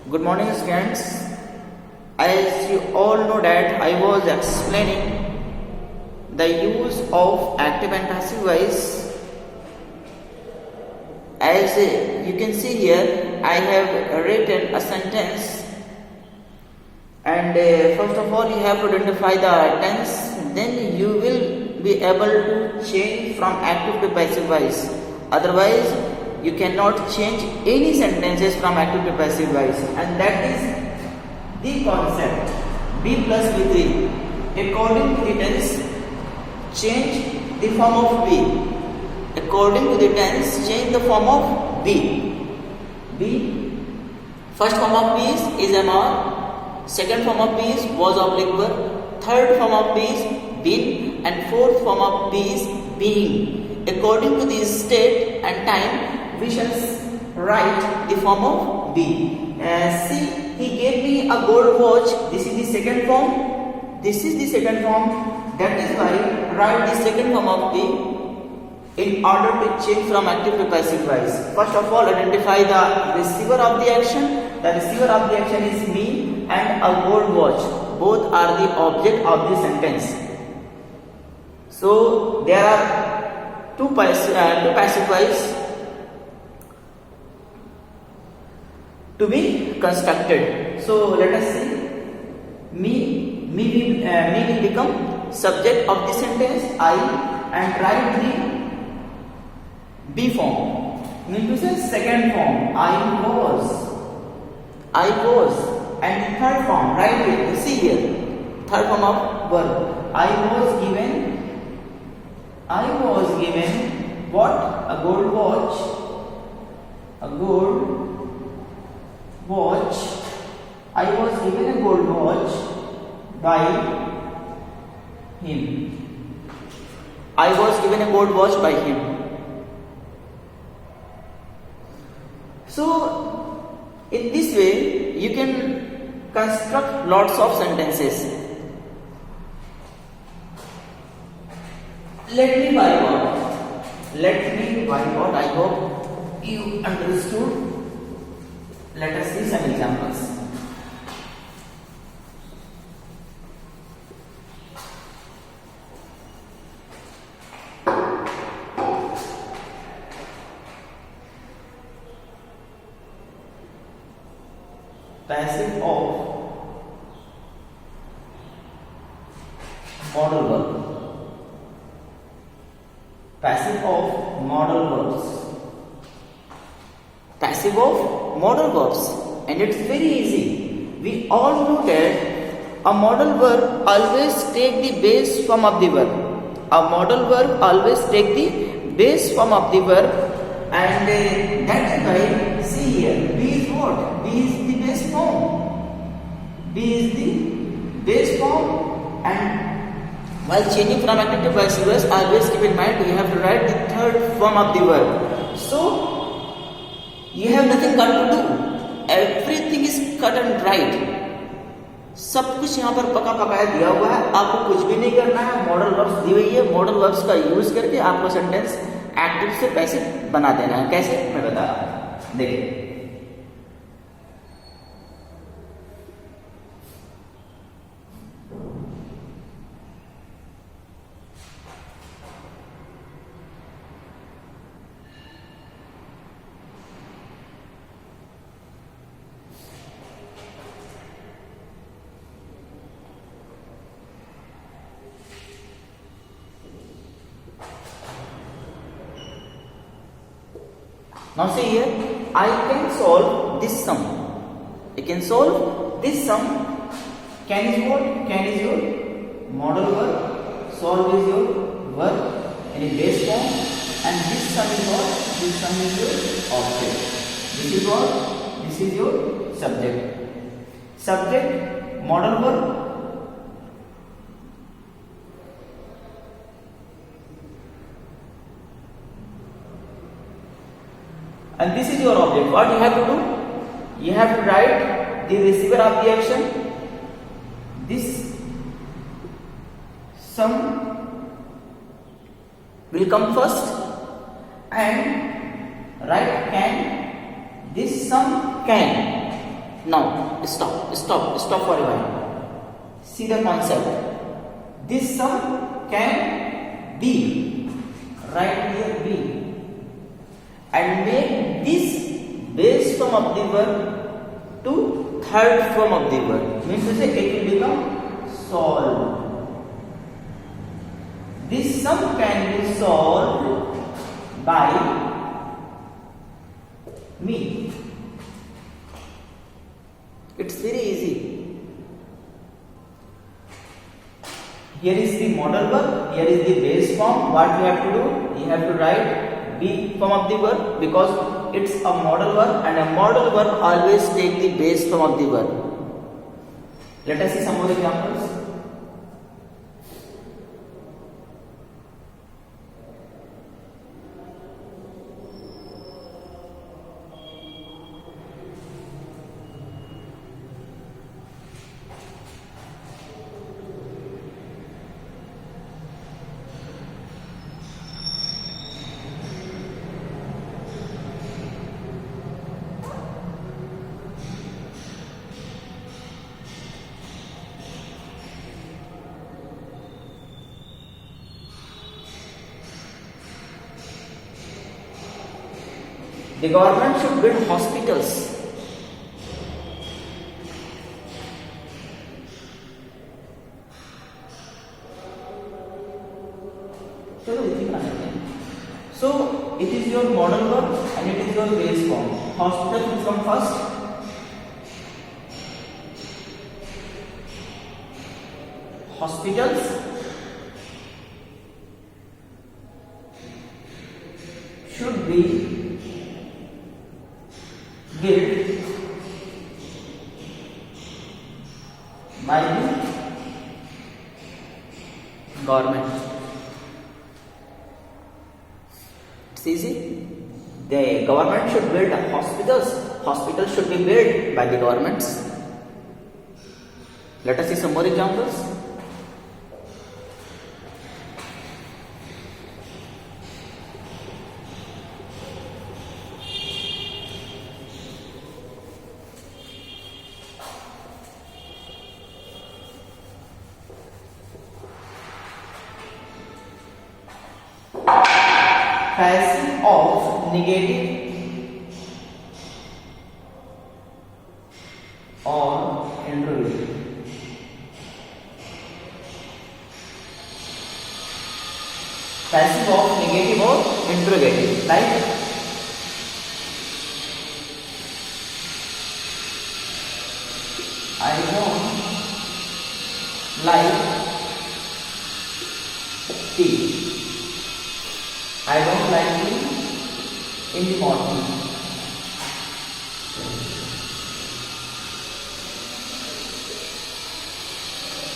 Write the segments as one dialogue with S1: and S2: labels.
S1: Good morning, students. As you all know that I was explaining the use of active and passive voice. As you can see here, I have written a sentence, and first of all you have to identify the tense, then you will be able to change from active to passive voice. Otherwise you cannot change any sentences from active to passive voice, and that is the concept B plus V3. According to the tense, change the form of B. According to the tense, change the form of B. B. First form of B is am, second form of B is was oblique were, third form of B is been, and fourth form of B is being. According to the state and time, we shall write the form of B. See, he gave me a gold watch. This is the second form. This is the second form. That is why write the second form of B in order to change from active to passive voice. First of all, identify the receiver of the action. The receiver of the action is me, and a gold watch. Both are the object of the sentence. So there are two passive voice to be constructed. So let us see. Me will become subject of the sentence I, and write the B form. Mean to say second form, I was, and the third form, right here. See here, third form of verb. I was given what? A gold watch. A gold watch. I was given a gold watch by him. I was given a gold watch by him. So, in this way, you can construct lots of sentences. Let me wipe out. I hope you understood. Let us see some examples. Passive of modal verb. Passive of modal verbs. Passive of modal verbs, and it's very easy. We all know that a modal verb always take the base form of the verb. A modal verb always take the base form of the verb, and that is why, see here, B is what? B is the base form. B is the base form, and while changing from active to passive voice, always keep in mind we have to write the third form of the verb. So you have nothing got to do. Everything is cut and dried. सब कुछ यहाँ पर पका पकाया दिया हुआ है. आपको कुछ भी नहीं करना है. मॉडल वर्ब्स दी हुई है. मॉडल वर्ब्स का यूज करके आपको सेंटेंस एक्टिव से पैसिव बना देना है. कैसे, मैं बता रहा हूं. देखिए, now see here, I can solve this sum. I can solve this sum. Can is what? Can is your modal verb. Solve is your verb in a base form. And this sum is what? This sum is your object. This is what? This is your subject. Subject, modal verb. And this is your object. What you have to do? You have to write the receiver of the action. This sum will come first, and write can. This sum can. Now stop for a while. See the concept. This sum can be, right here be, and make this base form of the verb to third form of the verb. Means to say it will become solved. This sum can be solved by me. It's very easy. Here is the modal verb, here is the base form. What you have to do? You have to write be form of the verb because it's a modal verb, and a modal verb always take the base form of the verb. Let us see some more examples. The government should build hospitals. So it is your modal verb and it is your base form. Hospital will come first. Hospitals should be built by the government. It's easy. The government should build hospitals. Hospitals should be built by the governments. Let us see some more examples. Passive of negative or interrogative. Passive of negative or interrogative. Like I don't like tea. I don't like tea in the morning.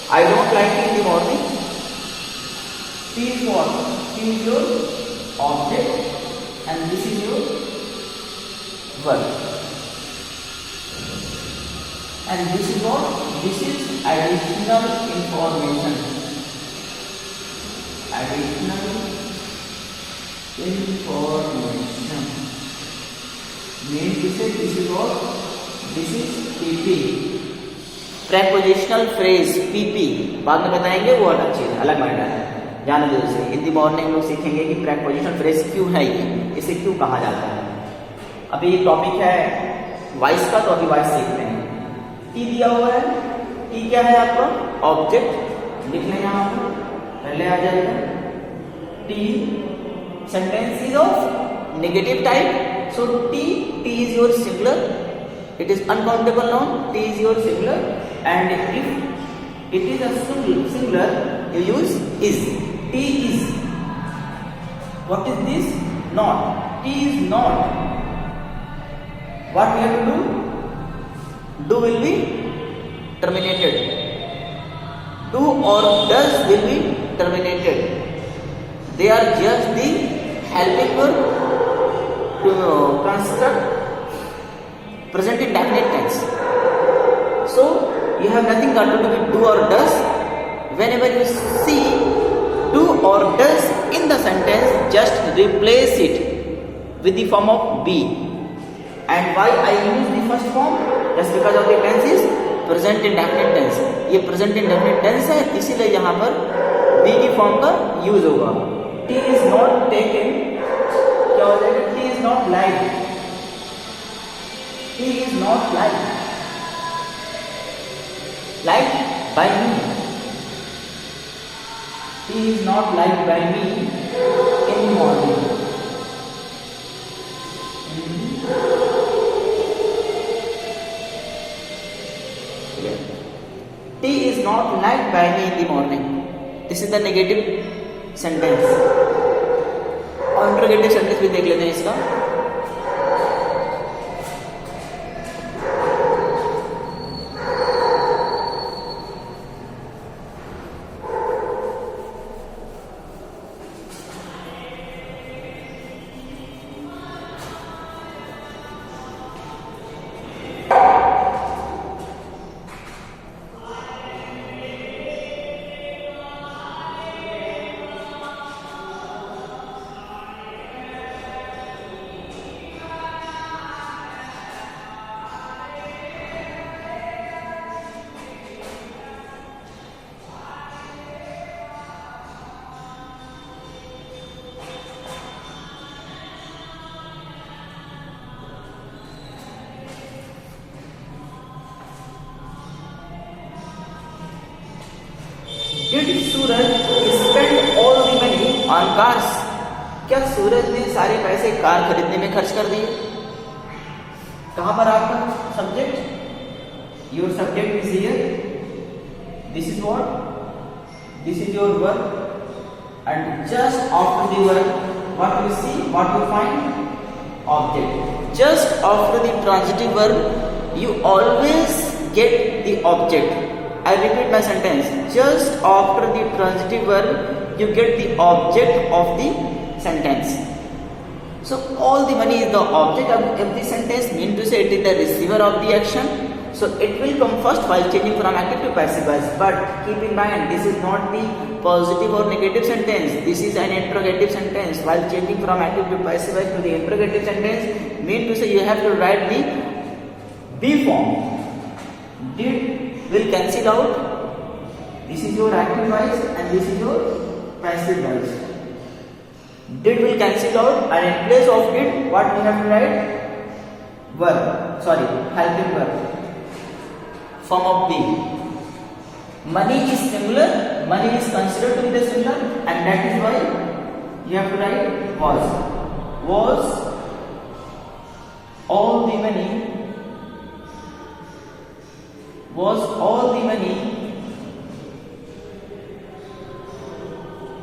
S1: I don't like tea in the morning. Tea is what? Tea is your object and this is your verb. And this is what? This is additional information. Additional information. Mean to say this is what? This is PP. Prepositional phrase PP. बाद में बताएंगे वो अलग चीज, अलग matter है, जाने दो इसे. इन दी मॉर्निंग लोग सीखेंगे कि prepositional phrase क्यों है ये, इसे क्यों कहा जाता है. अभी ये टॉपिक है वॉइस का, तो अभी वॉइस सीखते हैं. टी दिया हुआ है. टी क्या है आपका? ऑब्जेक्ट. लिख लें यहाँ पर, पहले आ जाएगा. T sentence is of negative type. So T is your singular. It is uncountable noun. T is your singular. And if it is a singular, you use is. T is. What is this? Not. T is not. What we have to do? Do will be terminated. Do or does will be terminated. They are just the helping verb to construct present indefinite tense. So you have nothing got to do with do or does. Whenever you see do or does in the sentence, just replace it with the form of be. And why I use the first form? Just because of the tense is present indefinite tense, ये present indefinite tense है, इसीलिए यहाँ पर B की form का use होगा। T is not taken, क्या हो जाएगा, tea is not like, tea is not like by me, tea is not like by me in the morning. Tea is not liked by me in the morning. This is the negative sentence. और interrogative sentence भी देख लेते हैं इसका। Did Suraj spend all the money on cars? क्या सूरज ने सारे पैसे कार खरीदने में खर्च कर दिए? कहां पर आपका subject? Your subject is here. This is what? This is your verb. And just after the verb, what you see? What you find? Object. Just after the transitive verb, you always get the object. I repeat my sentence. Just after the transitive verb, you get the object of the sentence. So all the money is the object of the sentence. Mean to say it is the receiver of the action. So it will come first while changing from active to passive voice. But keep in mind, this is not the positive or negative sentence. This is an interrogative sentence. While changing from active to passive voice to the interrogative sentence, mean to say you have to write the be form. Did will cancel out. This is your active voice and this is your passive voice. Did will cancel out, and in place of did, what we have to write? Verb. Sorry, helping verb. Form of be. Money is singular. Money is considered to be the singular, and that is why you have to write was. Was all the money? Was all the money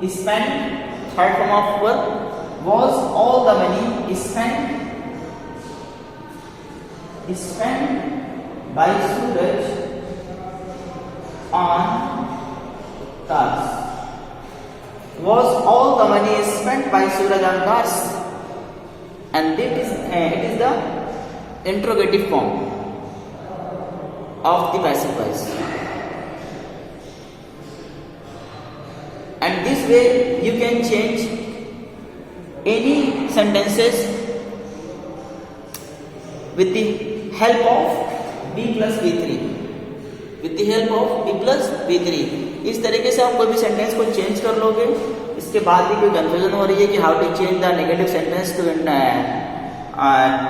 S1: spent? Third form of verb. Was all the money spent by Suraj on cars? Was all the money spent by Suraj on cars? And it is the interrogative form of the passive voice. And this way you can change any sentences with the help of B plus B3. With the help of B plus B3. इस तरीके से आप कोई भी sentence को change कर लोगे। इसके बाद भी कोई कंफ्यूजन हो रही है कि how to change the negative sentence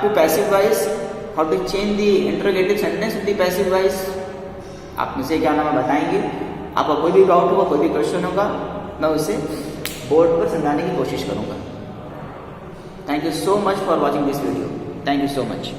S1: to passive voice, how to change the interrogative sentence to the passive voice, आप मुझे क्या नाम बताएंगे। आपका कोई भी डाउट होगा, कोई भी क्वेश्चन होगा, मैं उसे बोर्ड पर समझाने की कोशिश करूंगा। Thank you so much for watching this video. Thank you so much.